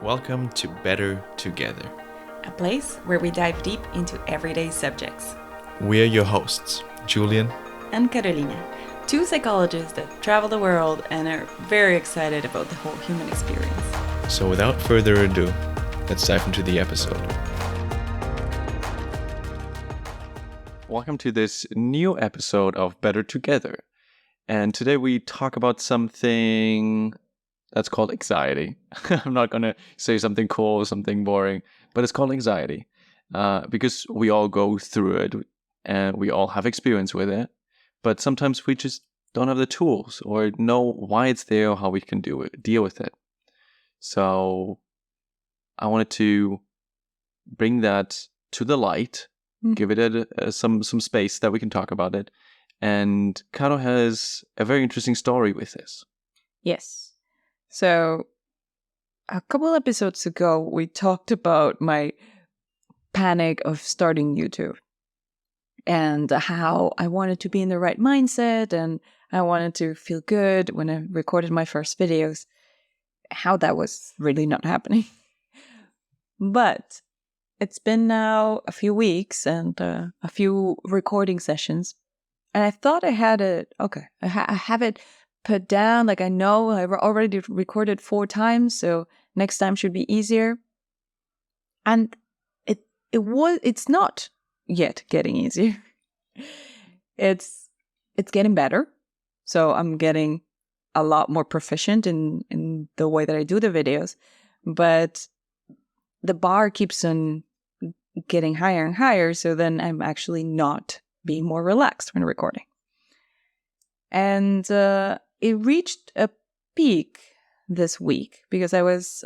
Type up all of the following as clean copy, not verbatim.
Welcome to Better Together. A place where we dive deep into everyday subjects. We are your hosts, Julian and Carolina, two psychologists that travel the world and are very excited about the whole human experience. So without further ado, let's dive into the episode. Welcome to this new episode of Better Together. And today we talk about something that's called anxiety. I'm not going to say something cool, something boring, but it's called anxiety because we all go through it and we all have experience with it. But sometimes we just don't have the tools or know why it's there or how we can deal with it. So I wanted to bring that to the light, give it some space that we can talk about it. And Caro has a very interesting story with this. Yes. So a couple episodes ago, we talked about my panic of starting YouTube and how I wanted to be in the right mindset and I wanted to feel good when I recorded my first videos, how that was really not happening. But it's been now a few weeks and a few recording sessions, and I thought I had it, I have it put down, like I know I've already recorded 4 times, so next time should be easier. And it's not yet getting easier. It's getting better. So I'm getting a lot more proficient in the way that I do the videos, but the bar keeps on getting higher and higher, so then I'm actually not being more relaxed when recording. And it reached a peak this week because I was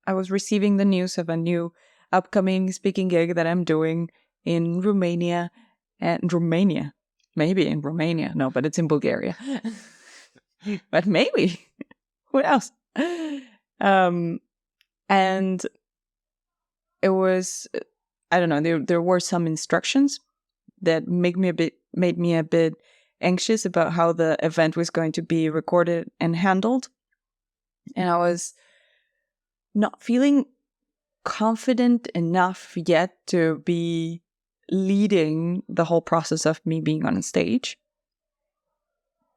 receiving the news of a new upcoming speaking gig that I'm doing in Romania. Maybe in Romania. No, but it's in Bulgaria. But maybe. Who knows? And it was, I don't know, there were some instructions that made me a bit anxious about how the event was going to be recorded and handled. And I was not feeling confident enough yet to be leading the whole process of me being on a stage,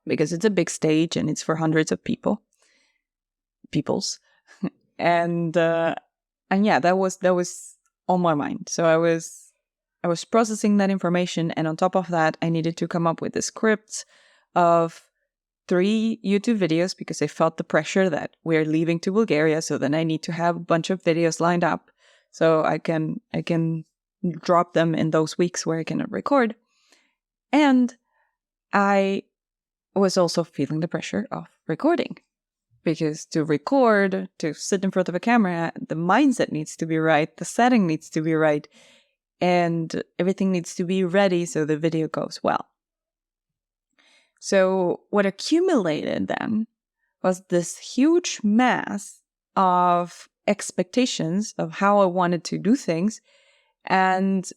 because it's a big stage and it's for hundreds of peoples. And yeah, that was on my mind. So I was processing that information, and on top of that, I needed to come up with a script of 3 YouTube videos because I felt the pressure that we're leaving to Bulgaria. So then I need to have a bunch of videos lined up so I can drop them in those weeks where I cannot record. And I was also feeling the pressure of recording, because to record, to sit in front of a camera, the mindset needs to be right, the setting needs to be right, and everything needs to be ready so the video goes well. So what accumulated then was this huge mass of expectations of how I wanted to do things, and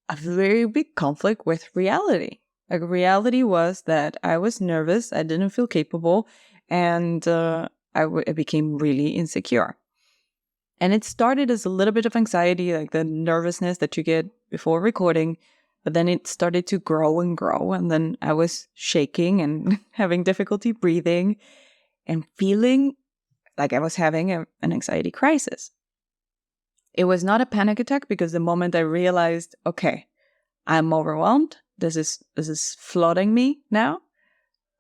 a very big conflict with reality. Like, reality was that I was nervous, I didn't feel capable, and I became really insecure. And it started as a little bit of anxiety, like the nervousness that you get before recording, but then it started to grow and grow, and then I was shaking and having difficulty breathing and feeling like I was having an anxiety crisis. It was not a panic attack, because the moment I realized, okay, I'm overwhelmed, this is flooding me now,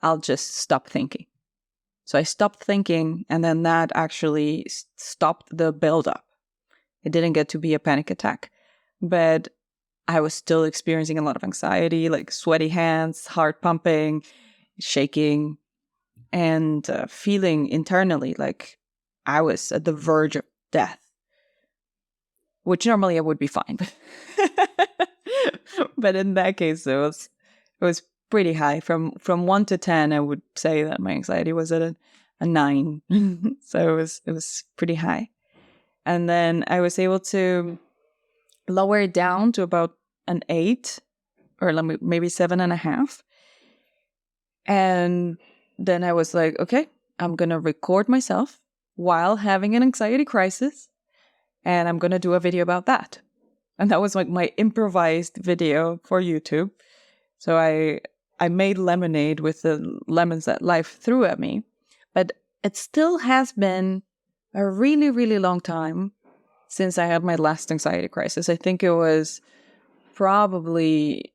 I'll just stop thinking. So I stopped thinking, and then that actually stopped the buildup. It didn't get to be a panic attack, but I was still experiencing a lot of anxiety, like sweaty hands, heart pumping, shaking, and feeling internally like I was at the verge of death, which normally I would be fine. But in that case, it was pretty high. From 1 to 10, I would say that my anxiety was at a 9. So it was pretty high. And then I was able to lower it down to about an 8, or maybe 7.5. And then I was like, okay, I'm going to record myself while having an anxiety crisis. And I'm going to do a video about that. And that was like my improvised video for YouTube. So I made lemonade with the lemons that life threw at me. But it still has been a really, really long time since I had my last anxiety crisis. I think it was probably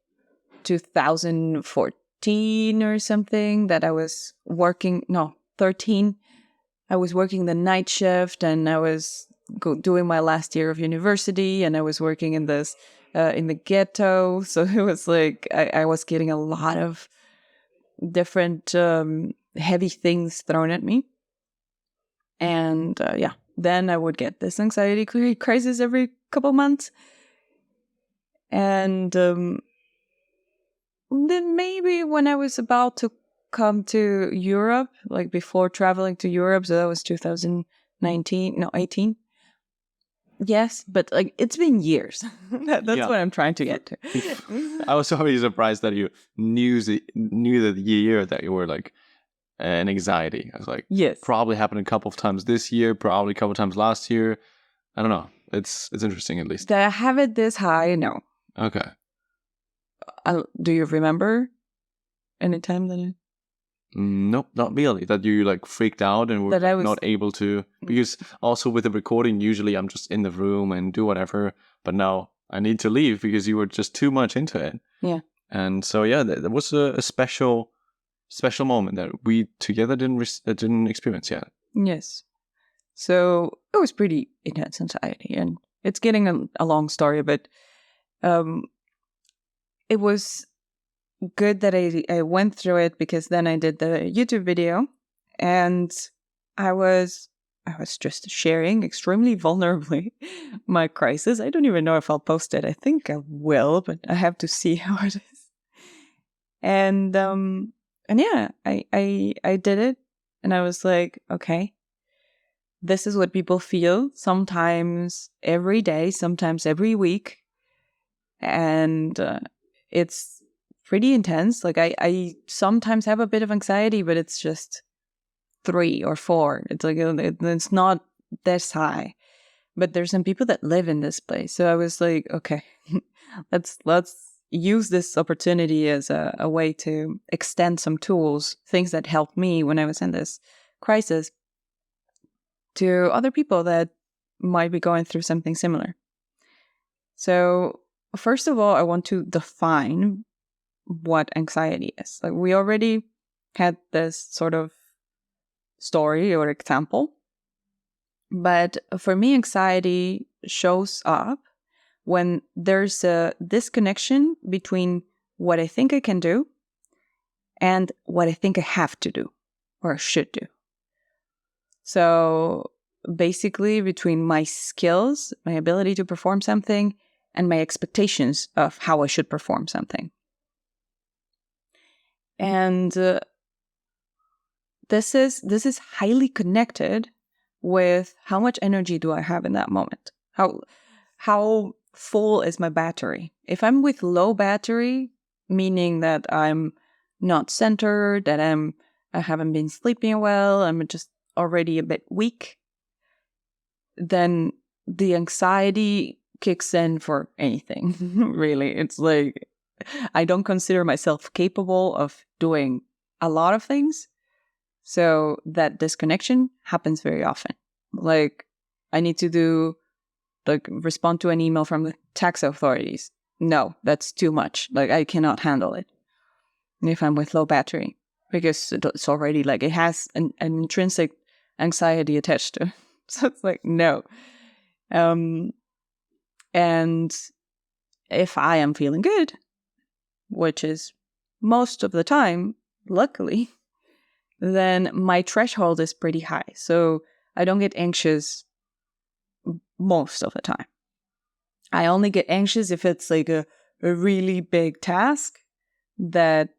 2014 or something that I was working, no, 13. I was working the night shift and I was doing my last year of university and I was working in this, in the ghetto. So it was like, I was getting a lot of different heavy things thrown at me. And then I would get this anxiety crisis every couple months. And then maybe when I was about to come to Europe, like before traveling to Europe, so that was 18. Yes, but like it's been years. That's what I'm trying to get to. I was already surprised that you knew the year that you were like an anxiety. I was like, yes, probably happened a couple of times this year, probably a couple of times last year. I don't know. It's interesting at least. Did I have it this high? No. Okay. Do you remember any time that Nope, not really. That you like freaked out and were not able to, because also with the recording, usually I'm just in the room and do whatever. But now I need to leave because you were just too much into it. Yeah. And so that was a special moment that we together didn't experience yet. Yes. So it was pretty intense anxiety, and it's getting a long story, but it was good that I went through it because then I did the YouTube video and I was just sharing extremely vulnerably my crisis. I don't even know if I'll post it. I think I will, but I have to see how it is. And yeah, I did it and I was like, okay, this is what people feel sometimes every day, sometimes every week. And it's pretty intense. Like I sometimes have a bit of anxiety, but it's just 3 or 4. It's like it's not this high. But there's some people that live in this place. So I was like, okay, let's use this opportunity as a way to extend some tools, things that helped me when I was in this crisis, to other people that might be going through something similar. So first of all, I want to define what anxiety is. Like we already had this sort of story or example, but for me, anxiety shows up when there's a disconnection between what I think I can do and what I think I have to do or should do. So basically between my skills, my ability to perform something, and my expectations of how I should perform something. And this is highly connected with how much energy do I have in that moment? How full is my battery? If I'm with low battery, meaning that I'm not centered, that I haven't been sleeping well, I'm just already a bit weak, then the anxiety kicks in for anything. Really, it's like I don't consider myself capable of doing a lot of things. So that disconnection happens very often. Like I need to respond to an email from the tax authorities. No, that's too much. Like I cannot handle it if I'm with low battery because it's already like it has an intrinsic anxiety attached to it. So it's like, no. And if I am feeling good, which is most of the time, luckily, then my threshold is pretty high. So I don't get anxious most of the time. I only get anxious if it's like a really big task that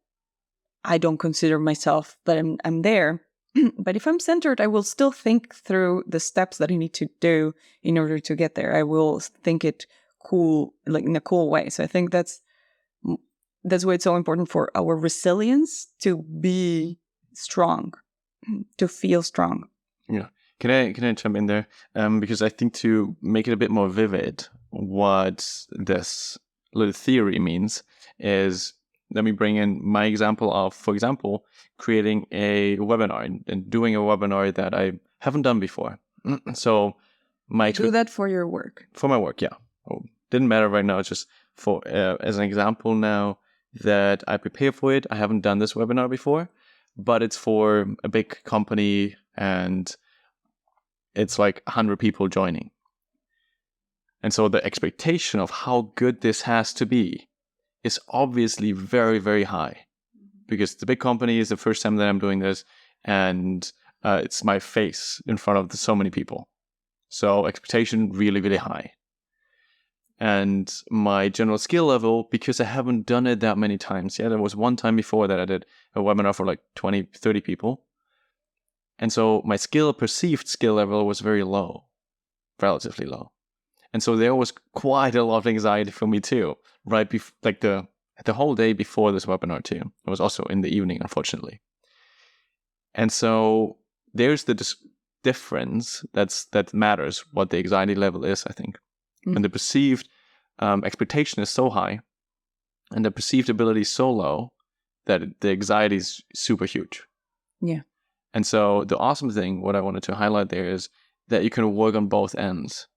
I don't consider myself that I'm there. But if I'm centered, I will still think through the steps that I need to do in order to get there. I will think it cool, like in a cool way. So I think that's why it's so important for our resilience to be strong, to feel strong. Yeah. Can I jump in there? Because I think to make it a bit more vivid, what this little theory means is, let me bring in my example of, for example, creating a webinar and doing a webinar that I haven't done before. So Do that for your work. For my work, yeah. Oh, didn't matter right now. It's just for as an example now that I prepare for it. I haven't done this webinar before, but it's for a big company and it's like 100 people joining. And so the expectation of how good this has to be is obviously very, very high, because the big company is the first time that I'm doing this, and it's my face in front of so many people. So expectation really, really high. And my general skill level, because I haven't done it that many times. Yeah, there was one time before that I did a webinar for like 20, 30 people. And so my perceived skill level was very low, relatively low. And so there was quite a lot of anxiety for me too, right? Like the whole day before this webinar too. It was also in the evening, unfortunately. And so there's the difference that matters, what the anxiety level is, I think. And the perceived expectation is so high and the perceived ability is so low that the anxiety is super huge. Yeah. And so the awesome thing, what I wanted to highlight there, is that you can work on both ends.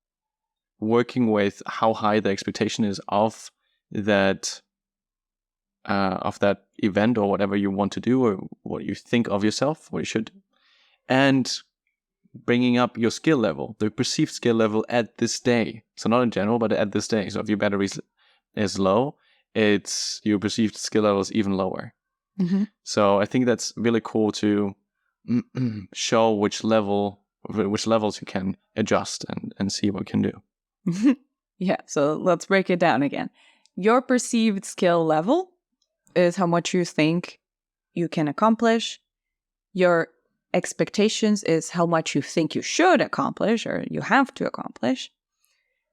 Working with how high the expectation is of that event or whatever you want to do or what you think of yourself, what you should, and bringing up your skill level, the perceived skill level at this day. So not in general, but at this day. So if your battery is low, it's your perceived skill level is even lower. Mm-hmm. So I think that's really cool to show which levels you can adjust and see what you can do. Yeah, so let's break it down again. Your perceived skill level is how much you think you can accomplish. Your expectations is how much you think you should accomplish or you have to accomplish.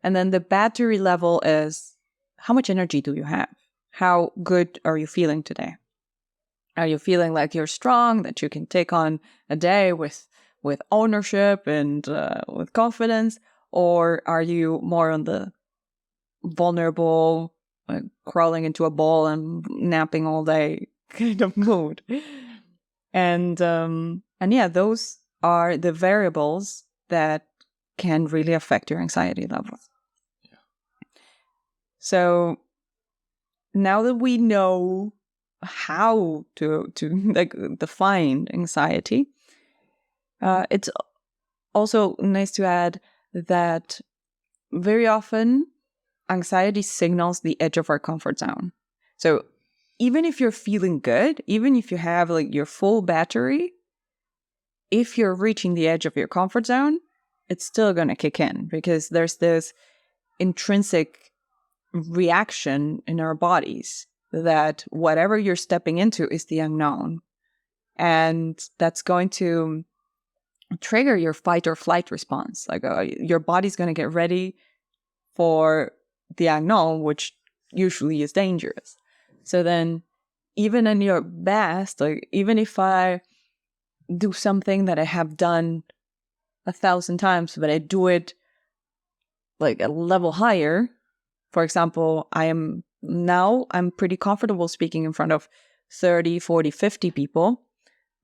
And then the battery level is how much energy do you have? How good are you feeling today? Are you feeling like you're strong, that you can take on a day with ownership and with confidence? Or are you more on the vulnerable, crawling into a ball and napping all day kind of mood? And yeah, those are the variables that can really affect your anxiety levels. Yeah. So now that we know how to like define anxiety, it's also nice to add that very often anxiety signals the edge of our comfort zone. So even if you're feeling good, even if you have like your full battery, if you're reaching the edge of your comfort zone, it's still going to kick in because there's this intrinsic reaction in our bodies that whatever you're stepping into is the unknown. And that's going to trigger your fight or flight response. Like your body's going to get ready for the unknown, which usually is dangerous. So then even in your best, like even if I do something that I have done 1,000 times, but I do it like a level higher, for example, I'm pretty comfortable speaking in front of 30, 40, 50 people,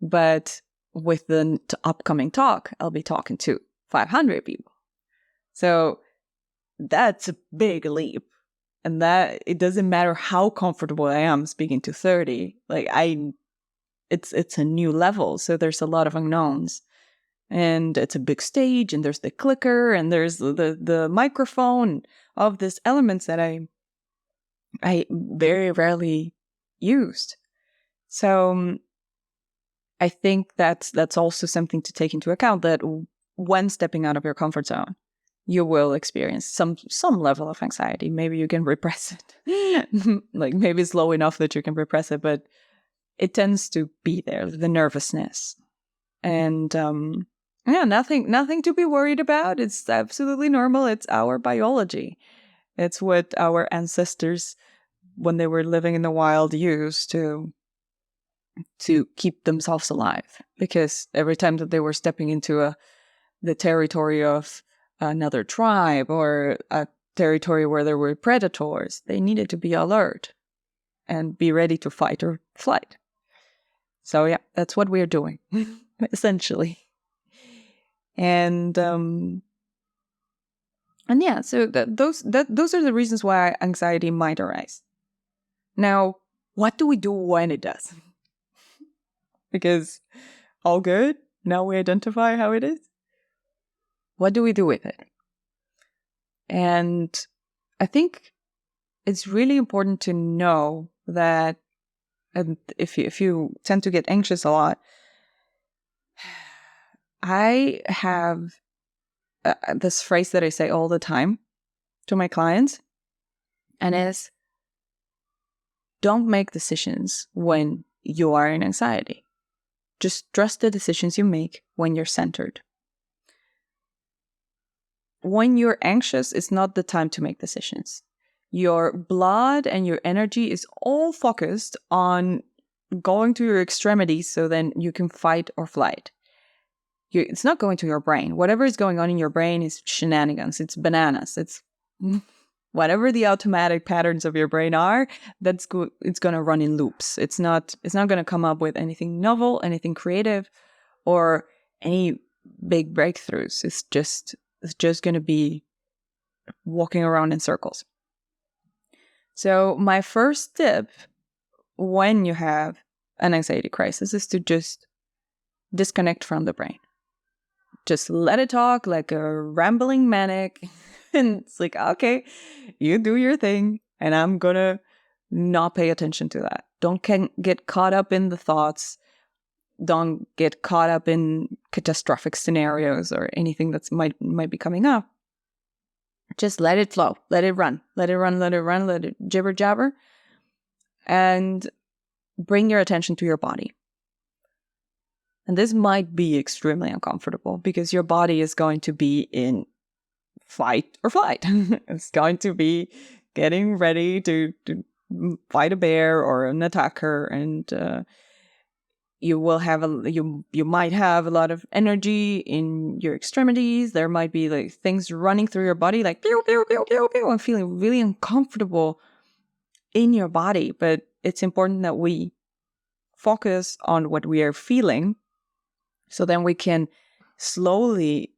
but with the upcoming talk, I'll be talking to 500 people. So that's a big leap. And that it doesn't matter how comfortable I am speaking to 30, like it's a new level. So there's a lot of unknowns. And it's a big stage, and there's the clicker, and there's the microphone, of these elements that I very rarely used. So I think that's also something to take into account, that when stepping out of your comfort zone, you will experience some level of anxiety. Maybe you can repress it. Like maybe it's low enough that you can repress it, but it tends to be there, the nervousness. And yeah, nothing to be worried about. It's absolutely normal. It's our biology. It's what our ancestors, when they were living in the wild, used to keep themselves alive. Because every time that they were stepping into the territory of another tribe or a territory where there were predators. They needed to be alert and be ready to fight or flight. So yeah, that's what we're doing, essentially. And yeah, so those are the reasons why anxiety might arise. Now, what do we do when it does? Because all good, now we identify how it is. What do we do with it? And I think it's really important to know that if you tend to get anxious a lot, I have this phrase that I say all the time to my clients, and is, don't make decisions when you are in anxiety. Just trust the decisions you make when you're centered. When you're anxious, it's not the time to make decisions. Your blood and your energy is all focused on going to your extremities so then you can fight or flight. It's not going to your brain. Whatever is going on in your brain is shenanigans. It's bananas. It's whatever the automatic patterns of your brain are, it's going to run in loops. It's not going to come up with anything novel, anything creative, or any big breakthroughs. It's just going to be walking around in circles. So my first tip when you have an anxiety crisis is to just disconnect from the brain. Just let it talk like a rambling manic. And it's like, okay, you do your thing, and I'm going to not pay attention to that. Don't get caught up in the thoughts. Don't get caught up in catastrophic scenarios or anything that might be coming up. Just let it flow. Let it run. Let it run, let it run, let it jibber jabber. And bring your attention to your body. And this might be extremely uncomfortable because your body is going to be in fight or flight. It's going to be getting ready to fight a bear or an attacker, and you will have you might have a lot of energy in your extremities. There might be like things running through your body, like pew pew pew pew pew, and feeling really uncomfortable in your body. But it's important that we focus on what we are feeling, so then we can slowly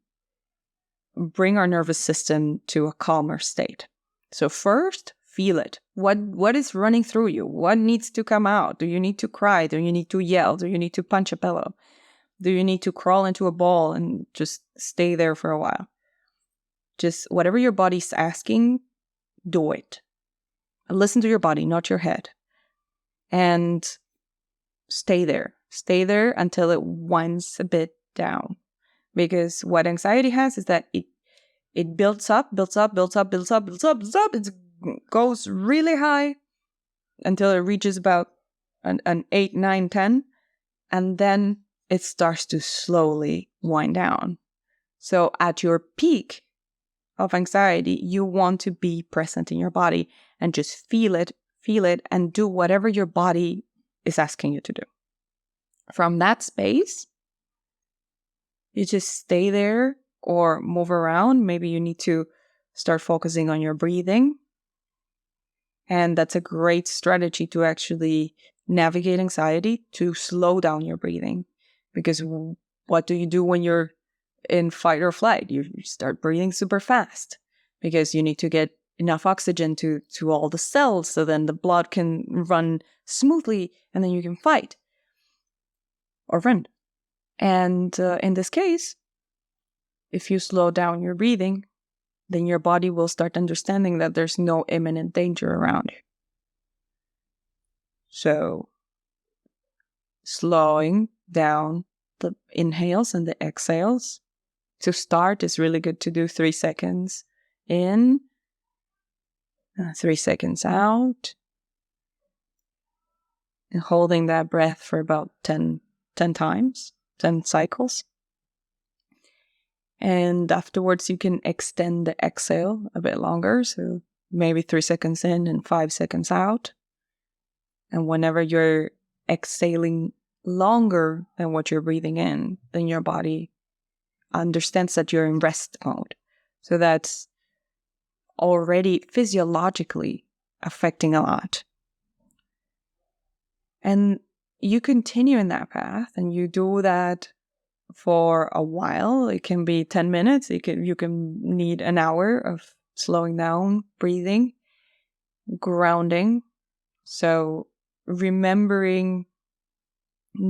bring our nervous system to a calmer state. So first, feel it. What is running through you? What needs to come out? Do you need to cry? Do you need to yell? Do you need to punch a pillow? Do you need to crawl into a ball and just stay there for a while? Just whatever your body's asking, do it. Listen to your body, not your head. And stay there. Stay there until it winds a bit down. Because what anxiety has is that it builds up. It goes really high until it reaches about an 8, 9, 10. And then it starts to slowly wind down. So at your peak of anxiety, you want to be present in your body and just feel it, and do whatever your body is asking you to do. From that space, you just stay there or move around. Maybe you need to start focusing on your breathing. And that's a great strategy to actually navigate anxiety, to slow down your breathing. Because what do you do when you're in fight or flight? You start breathing super fast because you need to get enough oxygen to all the cells, so then the blood can run smoothly and then you can fight or run. And in this case, if you slow down your breathing, then your body will start understanding that there's no imminent danger around you. So, slowing down the inhales and the exhales. To start, it's really good to do 3 seconds in, 3 seconds out, and holding that breath for about 10 times. 10 cycles. And afterwards, you can extend the exhale a bit longer. So maybe 3 seconds in and 5 seconds out. And whenever you're exhaling longer than what you're breathing in, then your body understands that you're in rest mode. So that's already physiologically affecting a lot. And you continue in that path and you do that for a while. It can be 10 minutes. You can need an hour of slowing down, breathing, grounding. So remembering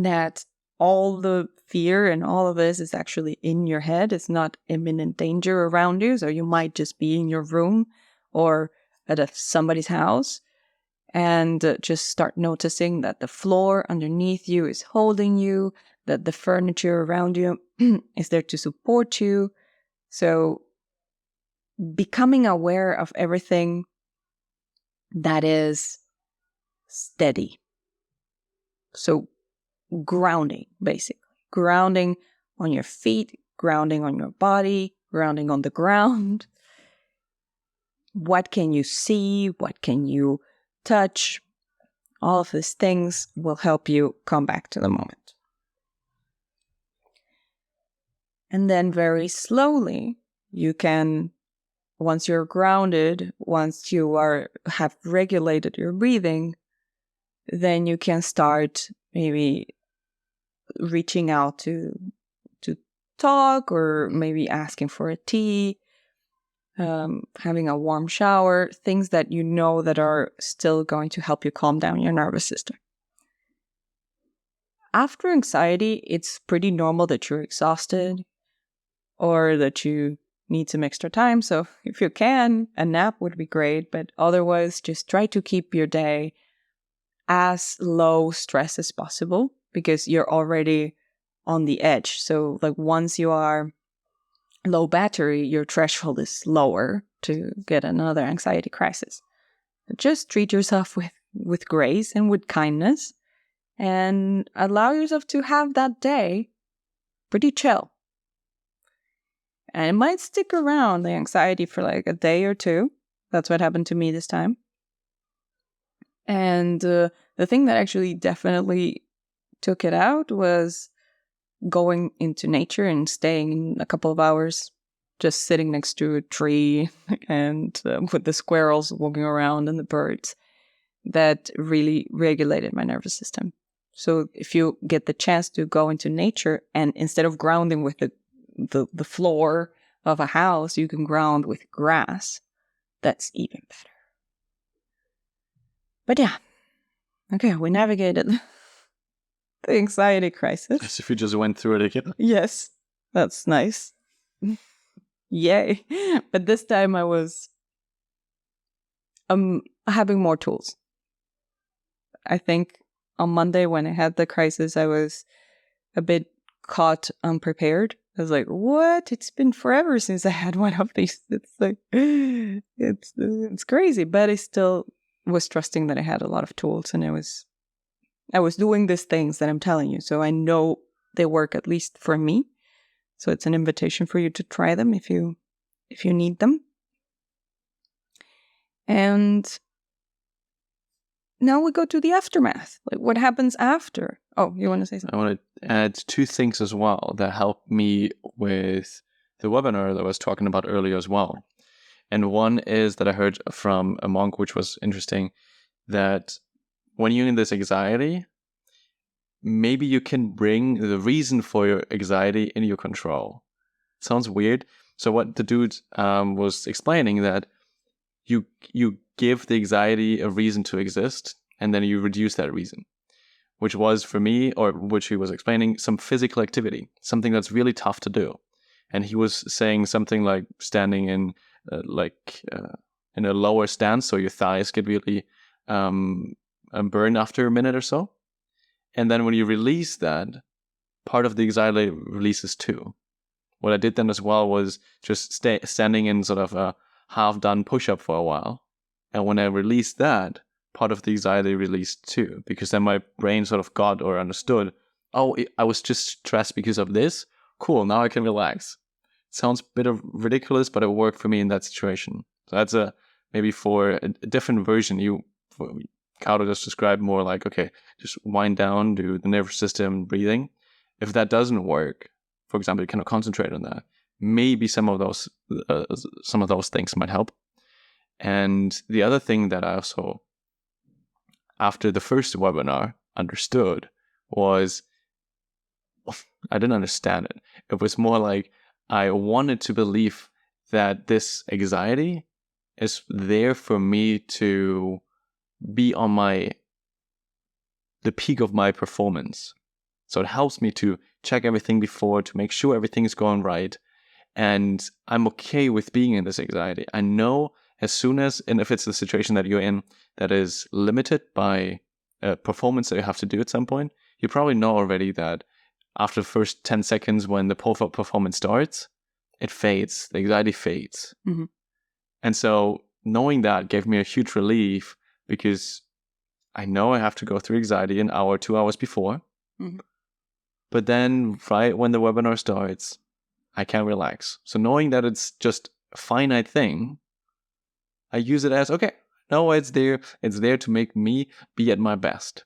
that all the fear and all of this is actually in your head. It's not imminent danger around you. So you might just be in your room or at somebody's house. And just start noticing that the floor underneath you is holding you, that the furniture around you is there to support you. So becoming aware of everything that is steady. So grounding, basically. Grounding on your feet, grounding on your body, grounding on the ground. What can you see? What can you touch? All of these things will help you come back to the moment. And then very slowly, you can, once you're grounded, once you have regulated your breathing, then you can start maybe reaching out to talk, or maybe asking for a tea, having a warm shower, things that you know that are still going to help you calm down your nervous system. After anxiety, it's pretty normal that you're exhausted or that you need some extra time. So if you can, a nap would be great, but otherwise just try to keep your day as low stress as possible, because you're already on the edge. So like once you are low battery, your threshold is lower to get another anxiety crisis. Just treat yourself with grace and with kindness, and allow yourself to have that day pretty chill. And it might stick around, the anxiety, for like a day or two. That's what happened to me this time. And the thing that actually definitely took it out was going into nature and staying a couple of hours, just sitting next to a tree and with the squirrels walking around and the birds. That really regulated my nervous system. So if you get the chance to go into nature, and instead of grounding with the floor of a house, you can ground with grass, that's even better. But yeah, okay, we navigated the anxiety crisis. As if you just went through it again. Yes, that's nice. Yay. But this time I was having more tools. I think on Monday when I had the crisis, I was a bit caught unprepared. I was like, what? It's been forever since I had one of these. It's like, it's crazy. But I still was trusting that I had a lot of tools, and I was doing these things that I'm telling you. So I know they work, at least for me. So it's an invitation for you to try them if you need them. And now we go to the aftermath. Like, what happens after? Oh, you want to say something? I want to add two things as well that helped me with the webinar that I was talking about earlier as well. And one is that I heard from a monk, which was interesting, that when you're in this anxiety, maybe you can bring the reason for your anxiety in your control. Sounds weird. So what the dude was explaining, that you give the anxiety a reason to exist, and then you reduce that reason, which was for me, or which he was explaining, some physical activity, something that's really tough to do. And he was saying something like standing in in a lower stance, so your thighs get really burned after a minute or so. And then when you release that, part of the anxiety releases too. What I did then as well was just standing in sort of a half-done push-up for a while. And when I released that, part of the anxiety released too, because then my brain sort of got or understood, I was just stressed because of this. Cool, now I can relax. Sounds a bit of ridiculous, but it worked for me in that situation. So that's maybe for a different version. Kauto just described more like, okay, just wind down, do the nervous system breathing. If that doesn't work for example, you cannot concentrate on that, maybe some of those things might help. And the other thing that I also, after the first webinar, understood was I didn't understand it. It was more like I wanted to believe that this anxiety is there for me to be on the peak of my performance. So it helps me to check everything before, to make sure everything is going right. And I'm okay with being in this anxiety. I know as soon as, and if it's the situation that you're in that is limited by a performance that you have to do at some point, you probably know already that after the first 10 seconds when the performance starts, it fades. The anxiety fades. Mm-hmm. And so knowing that gave me a huge relief, because I know I have to go through anxiety an hour, 2 hours before. Mm-hmm. But then right when the webinar starts, I can relax. So knowing that it's just a finite thing, I use it as, okay, no, it's there. It's there to make me be at my best.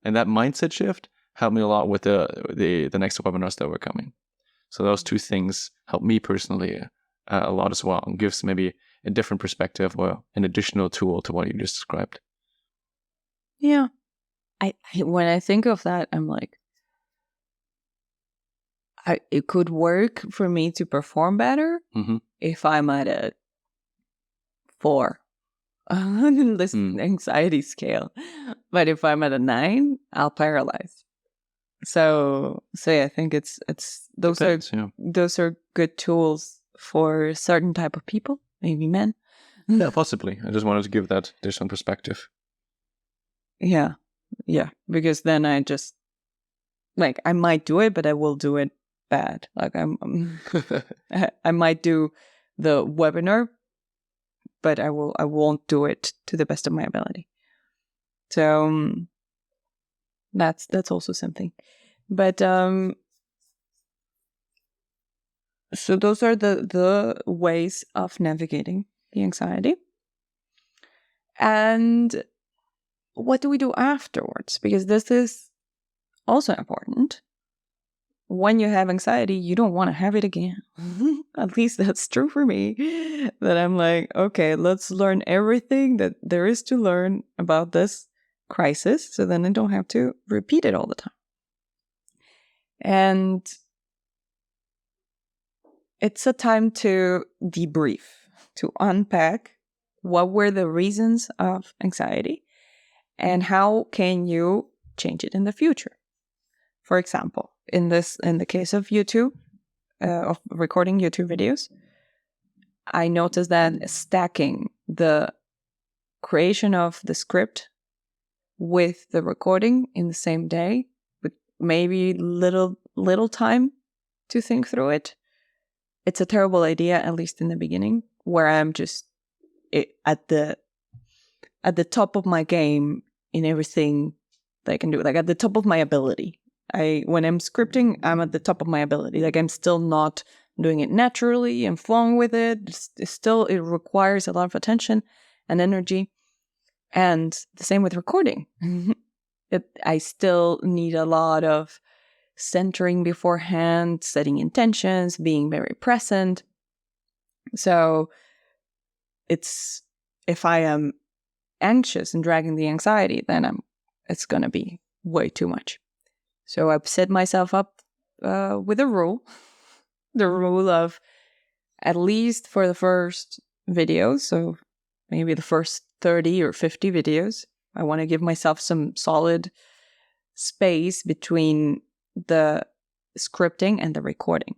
And that mindset shift helped me a lot with the next webinars that were coming. So those two things help me personally a lot as well, and gives maybe a different perspective or an additional tool to what you just described. Yeah. I when I think of that, I'm like, it could work for me to perform better if I'm at a 4 on this anxiety scale. But if I'm at a 9, I'll paralyze. So yeah, I think it's those are good tools for certain type of people, maybe men. Yeah, possibly. I just wanted to give that additional perspective. Yeah, because then I just I might do it, but I will do it bad. Like I might do the webinar, but I won't do it to the best of my ability. So that's also something. But so those are the ways of navigating the anxiety. And what do we do afterwards? Because this is also important. When you have anxiety, you don't want to have it again. At least that's true for me. That I'm like, okay, let's learn everything that there is to learn about this crisis, so then I don't have to repeat it all the time. And it's a time to debrief, to unpack what were the reasons of anxiety and how can you change it in the future. For example, in the case of YouTube, of recording YouTube videos, I noticed that stacking the creation of the script with the recording in the same day, with maybe little time to think through it, it's a terrible idea, at least in the beginning, where I'm just at the top of my game in everything that I can do, like at the top of my ability. When I'm scripting, I'm at the top of my ability. Like I'm still not doing it naturally and flowing with it. It requires a lot of attention and energy. And the same with recording. I still need a lot of centering beforehand, setting intentions, being very present. So if I am anxious and dragging the anxiety, then it's going to be way too much. So I've set myself up with a rule, the rule of at least for the first videos, so maybe the first 30 or 50 videos, I want to give myself some solid space between the scripting and the recording.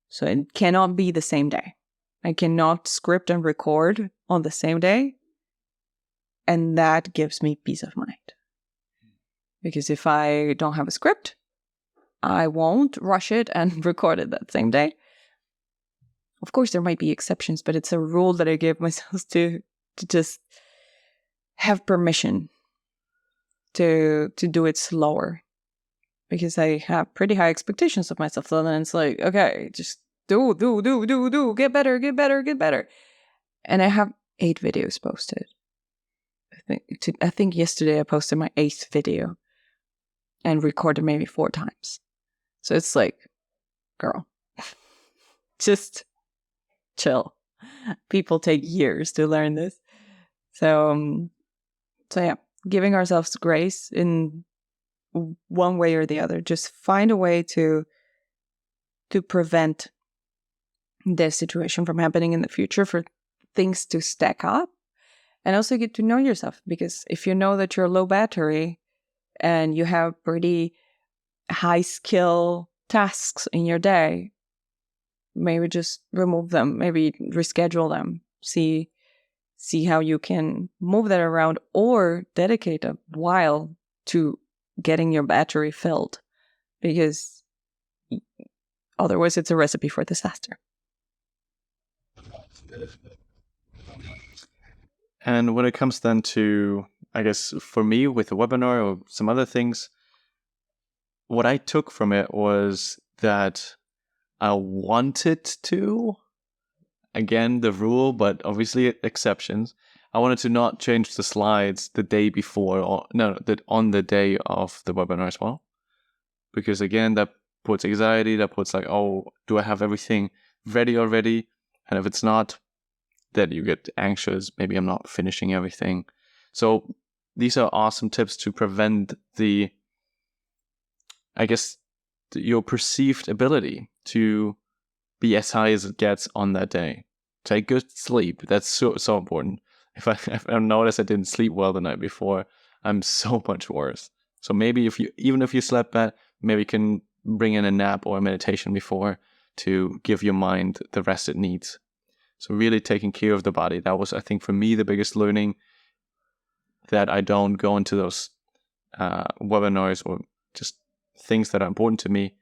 So it cannot be the same day. I cannot script and record on the same day, and that gives me peace of mind. Because if I don't have a script, I won't rush it and record it that same day. Of course, there might be exceptions, but it's a rule that I give myself to just have permission to do it slower. Because I have pretty high expectations of myself. So then it's like, okay, just do, get better. And I have 8 videos posted. I think yesterday I posted my 8th video and recorded maybe 4 times. So it's like girl. Just chill. People take years to learn this. So yeah, giving ourselves grace in one way or the other. Just find a way to prevent this situation from happening in the future, for things to stack up, and also get to know yourself. Because if you know that you're low battery and you have pretty high skill tasks in your day, maybe just remove them, maybe reschedule them, see how you can move that around, or dedicate a while to getting your battery filled, because otherwise it's a recipe for disaster. And when it comes then to, I guess, for me with the webinar or some other things, what I took from it was that I wanted to, again, the rule, but obviously exceptions, I wanted to not change the slides the day before, or on the day of the webinar as well. Because again, that puts anxiety, that puts like, oh, do I have everything ready already? And if it's not, then you get anxious. Maybe I'm not finishing everything. So these are awesome tips to prevent your perceived ability to be as high as it gets on that day. Take good sleep. That's so important. If I notice I didn't sleep well the night before, I'm so much worse. So maybe even if you slept bad, maybe you can bring in a nap or a meditation before to give your mind the rest it needs. So really taking care of the body. That was, I think, for me, the biggest learning, that I don't go into those webinars or just things that are important to me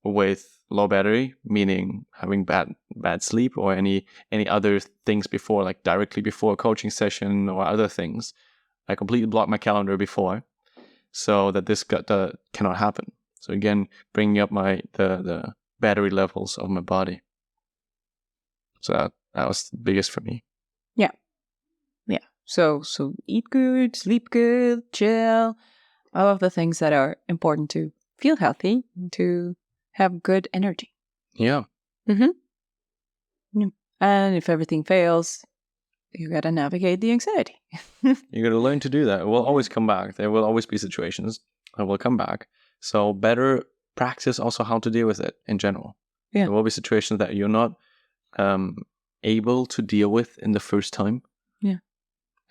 with low battery, meaning having bad sleep or any other things before, like directly before a coaching session or other things. I completely block my calendar before, so that this cannot happen. So again, bringing up the battery levels of my body. So that was the biggest for me. Yeah. So eat good, sleep good, chill, all of the things that are important to feel healthy, to have good energy. Yeah. Yeah. And if everything fails, you gotta navigate the anxiety. You gotta learn to do that. It will always come back. There will always be situations that will come back. So better practice also how to deal with it in general. Yeah. There will be situations that you're not able to deal with in the first time. Yeah.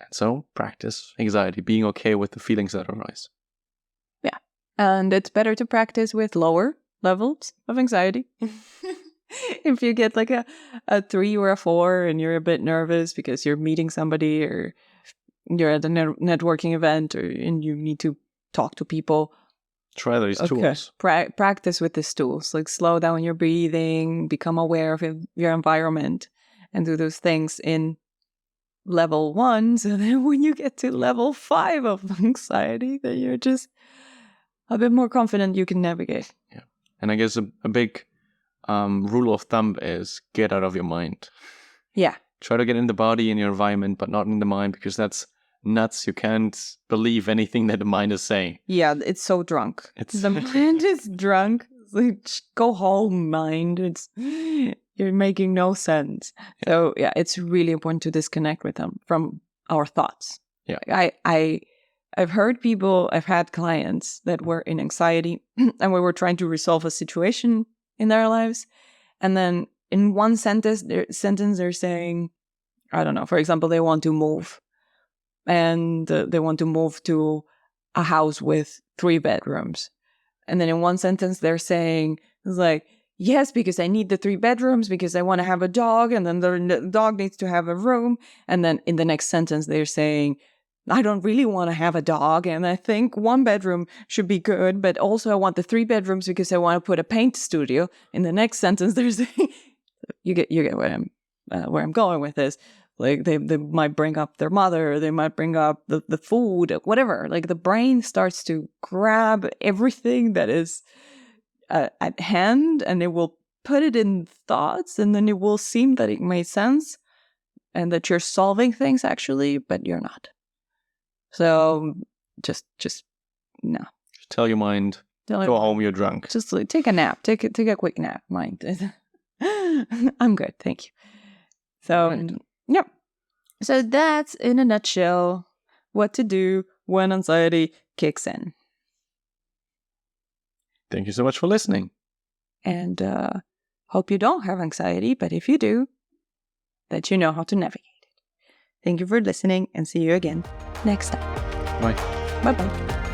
And so practice anxiety, being okay with the feelings that arise. Yeah. And it's better to practice with lower levels of anxiety. If you get like a 3 or a 4 and you're a bit nervous because you're meeting somebody or you're at a networking event and you need to talk to people, try these tools. Practice with these tools. Like slow down your breathing, become aware of your environment, and do those things in level 1. So then when you get to level 5 of anxiety, then you're just a bit more confident you can navigate. Yeah. And I guess a big rule of thumb is get out of your mind. Yeah. Try to get in the body, in your environment, but not in the mind, because that's nuts. You can't believe anything that the mind is saying. Yeah, it's so drunk. The mind is drunk. It's like, go home, mind. You're making no sense. Yeah. So yeah, it's really important to disconnect with them from our thoughts. Yeah. I've had clients that were in anxiety and we were trying to resolve a situation in their lives. And then in one sentence they're saying, I don't know, for example, they want to move. And they want to move to a house with 3 bedrooms. And then in one sentence, they're saying, it's like, yes, because I need the 3 bedrooms because I want to have a dog. And then the dog needs to have a room. And then in the next sentence, they're saying, I don't really want to have a dog. And I think 1 bedroom should be good. But also I want the 3 bedrooms because I want to put a paint studio. In the next sentence, they're saying, you get where I'm going with this. Like they might bring up their mother, they might bring up the food, whatever. Like the brain starts to grab everything that is at hand, and it will put it in thoughts, and then it will seem that it made sense and that you're solving things actually, but you're not. So just no. Tell your mind, Go home, you're drunk. Just take a nap. Take a quick nap. Mind. I'm good, thank you. So, Right. yep. So that's in a nutshell what to do when anxiety kicks in. Thank you so much for listening. And hope you don't have anxiety, but if you do, that you know how to navigate it. Thank you for listening, and see you again next time. Bye. Bye-bye.